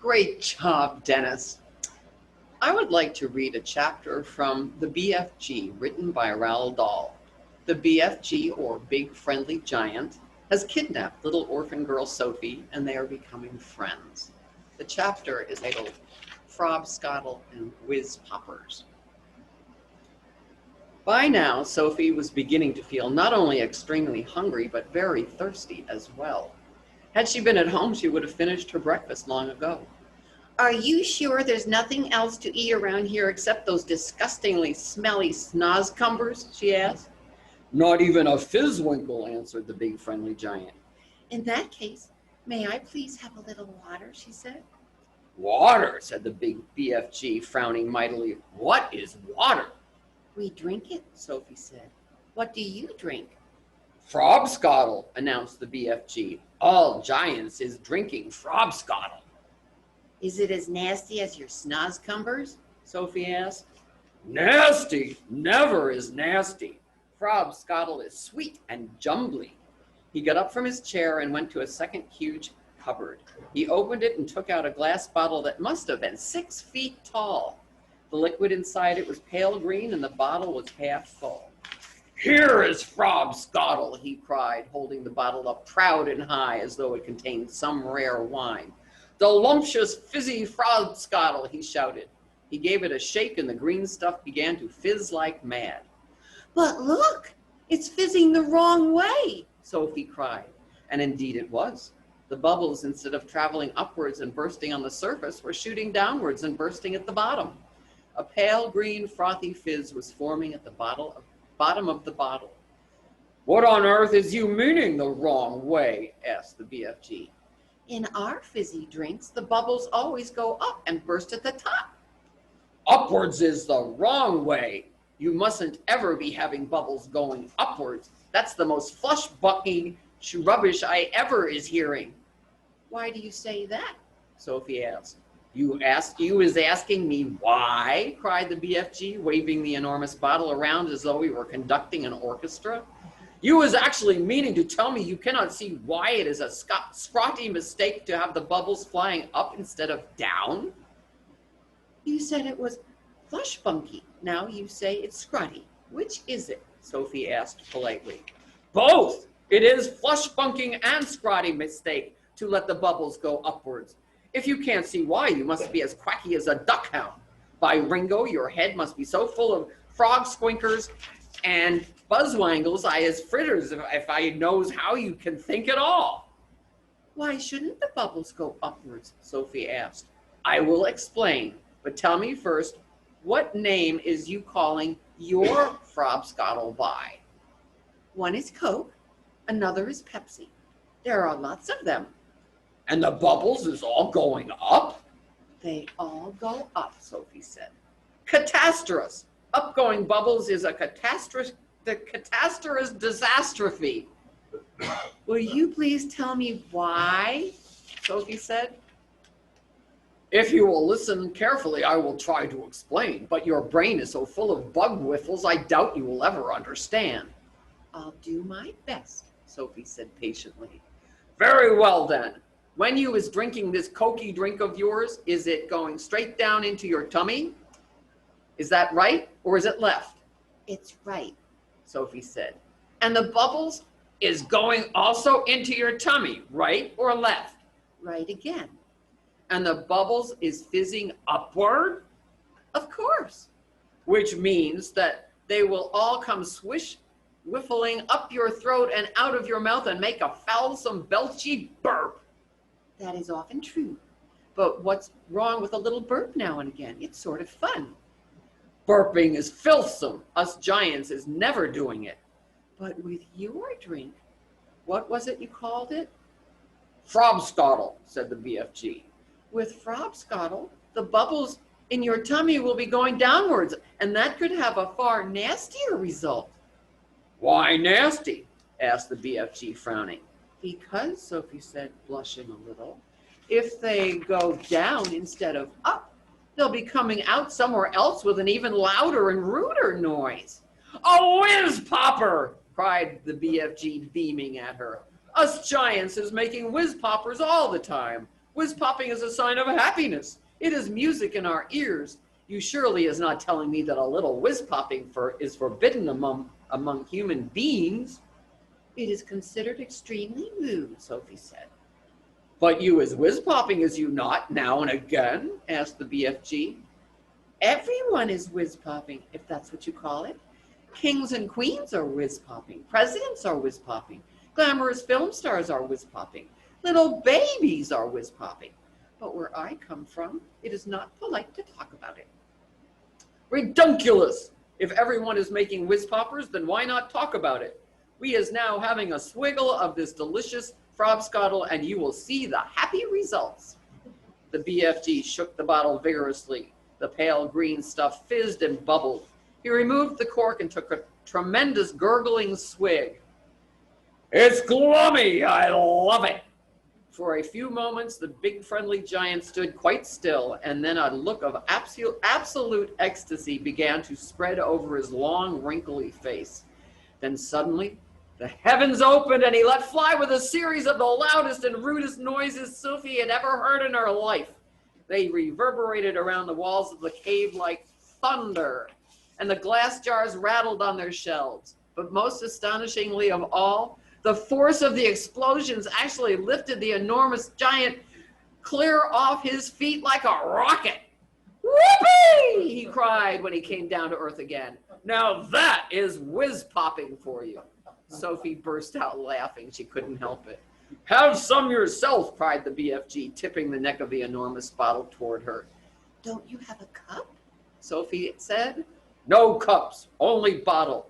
Great job, Dennis. I would like to read a chapter from the BFG written by Roald Dahl. The BFG, or Big Friendly Giant, has kidnapped little orphan girl Sophie, and they are becoming friends. The chapter is titled Frobscottle and Whiz Poppers. By now, Sophie was beginning to feel not only extremely hungry, but very thirsty as well. Had she been at home, she would have finished her breakfast long ago. Are you sure there's nothing else to eat around here except those disgustingly smelly snozcumbers? She asked. Not even a fizzwinkle, answered the Big Friendly Giant. In that case, may I please have a little water, she said. Water, said the big BFG, frowning mightily. What is water? We drink it, Sophie said. What do you drink? Frobscottle, announced the BFG. All giants is drinking Frobscottle. Is it as nasty as your snozcumbers? Sophie asked. Nasty? Never is nasty. Frobscottle is sweet and jumbly. He got up from his chair and went to a second huge cupboard. He opened it and took out a glass bottle that must have been 6 feet tall. The liquid inside it was pale green and the bottle was half full. Here is Frobscottle, he cried, holding the bottle up proud and high as though it contained some rare wine. Delumptious, fizzy Frobscottle, he shouted. He gave it a shake and the green stuff began to fizz like mad. But look, it's fizzing the wrong way, Sophie cried. And indeed it was. The bubbles, instead of traveling upwards and bursting on the surface, were shooting downwards and bursting at the bottom. A pale green frothy fizz was forming at the bottom of the bottle. What on earth is you meaning the wrong way? Asked the BFG. In our fizzy drinks, the bubbles always go up and burst at the top. Upwards is the wrong way. You mustn't ever be having bubbles going upwards. That's the most flush-bucking rubbish I ever is hearing. Why do you say that? Sophie asked. You is asking me why? Cried the BFG, waving the enormous bottle around as though we were conducting an orchestra. You is actually meaning to tell me you cannot see why it is a scrotty mistake to have the bubbles flying up instead of down? You said it was flush-bunky. Now you say it's scrotty. Which is it? Sophie asked politely. Both! It is flush-bunking and scrotty mistake to let the bubbles go upwards. If you can't see why, you must be as quacky as a duckhound. By Ringo, your head must be so full of frog squinkers and buzzwangles, I as fritters if I knows how you can think at all. Why shouldn't the bubbles go upwards? Sophie asked. I will explain, but tell me first, what name is you calling your Frobscottle by? One is Coke, another is Pepsi. There are lots of them. And the bubbles is all going up? They all go up, Sophie said. Catastrophe. Upgoing bubbles is a catastrophe disastrophe. Will you please tell me why? Sophie said. If you will listen carefully, I will try to explain, but your brain is so full of bug whiffles, I doubt you will ever understand. I'll do my best, Sophie said patiently. Very well then. When you is drinking this cokey drink of yours, is it going straight down into your tummy? Is that right, or is it left? It's right, Sophie said. And the bubbles is going also into your tummy, right or left? Right again. And the bubbles is fizzing upward? Of course. Which means that they will all come whiffling up your throat and out of your mouth and make a foulsome, belchy burp. That is often true. But what's wrong with a little burp now and again? It's sort of fun. Burping is filthsome. Us giants is never doing it. But with your drink, what was it you called it? Frobscottle, said the BFG. With Frobscottle, the bubbles in your tummy will be going downwards, and that could have a far nastier result. Why nasty? Asked the BFG, frowning. Because, Sophie said, blushing a little, if they go down instead of up, they'll be coming out somewhere else with an even louder and ruder noise. A whiz popper! Cried the BFG, beaming at her. Us giants is making whiz poppers all the time. Whiz popping is a sign of happiness. It is music in our ears. You surely is not telling me that a little whiz popping is forbidden among human beings. It is considered extremely rude, Sophie said. But you is whiz popping, is you not, now and again? Asked the BFG. Everyone is whiz popping, if that's what you call it. Kings and queens are whiz popping. Presidents are whiz popping. Glamorous film stars are whiz popping. Little babies are whiz popping. But where I come from, it is not polite to talk about it. Redunculous! If everyone is making whiz poppers, then why not talk about it? We is now having a swiggle of this delicious frobscottle, and you will see the happy results. The BFG shook the bottle vigorously. The pale green stuff fizzed and bubbled. He removed the cork and took a tremendous gurgling swig. It's glummy! I love it! For a few moments, the big friendly giant stood quite still, and then a look of absolute ecstasy began to spread over his long, wrinkly face. Then suddenly, the heavens opened, and he let fly with a series of the loudest and rudest noises Sophie had ever heard in her life. They reverberated around the walls of the cave like thunder, and the glass jars rattled on their shelves. But most astonishingly of all, the force of the explosions actually lifted the enormous giant clear off his feet like a rocket. Whoopee! He cried when he came down to earth again. Now that is whiz popping for you. Sophie burst out laughing. She couldn't help it. Have some yourself, cried the BFG, tipping the neck of the enormous bottle toward her. Don't you have a cup? Sophie said. No cups, only bottle.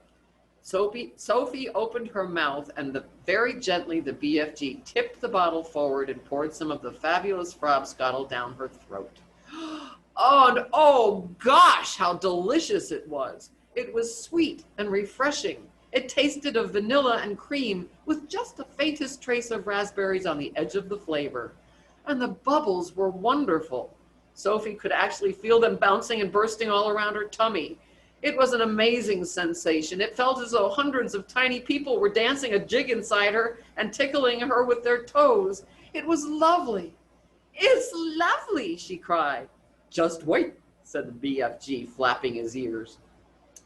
Sophie opened her mouth, and very gently the BFG tipped the bottle forward and poured some of the fabulous frobscottle down her throat. Oh gosh, how delicious it was. It was sweet and refreshing. It tasted of vanilla and cream with just the faintest trace of raspberries on the edge of the flavor. And the bubbles were wonderful. Sophie could actually feel them bouncing and bursting all around her tummy. It was an amazing sensation. It felt as though hundreds of tiny people were dancing a jig inside her and tickling her with their toes. It was lovely. It's lovely, she cried. Just wait, said the BFG, flapping his ears.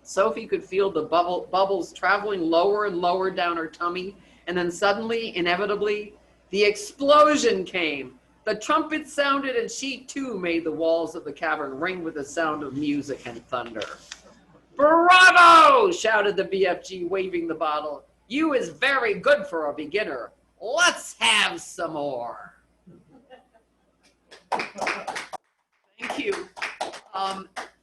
Sophie could feel the bubbles traveling lower and lower down her tummy, and then suddenly, inevitably, the explosion came. The trumpet sounded, and she too made the walls of the cavern ring with the sound of music and thunder. Bravo! Shouted the BFG, waving the bottle. You is very good for a beginner. Let's have some more. Thank you.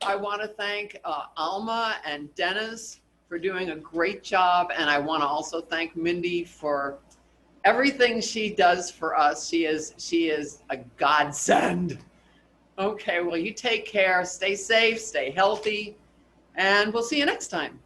I want to thank Alma and Dennis for doing a great job, and I want to also thank Mindy for everything she does for us. She is a godsend. Okay, well, you take care. Stay safe, stay healthy, and we'll see you next time.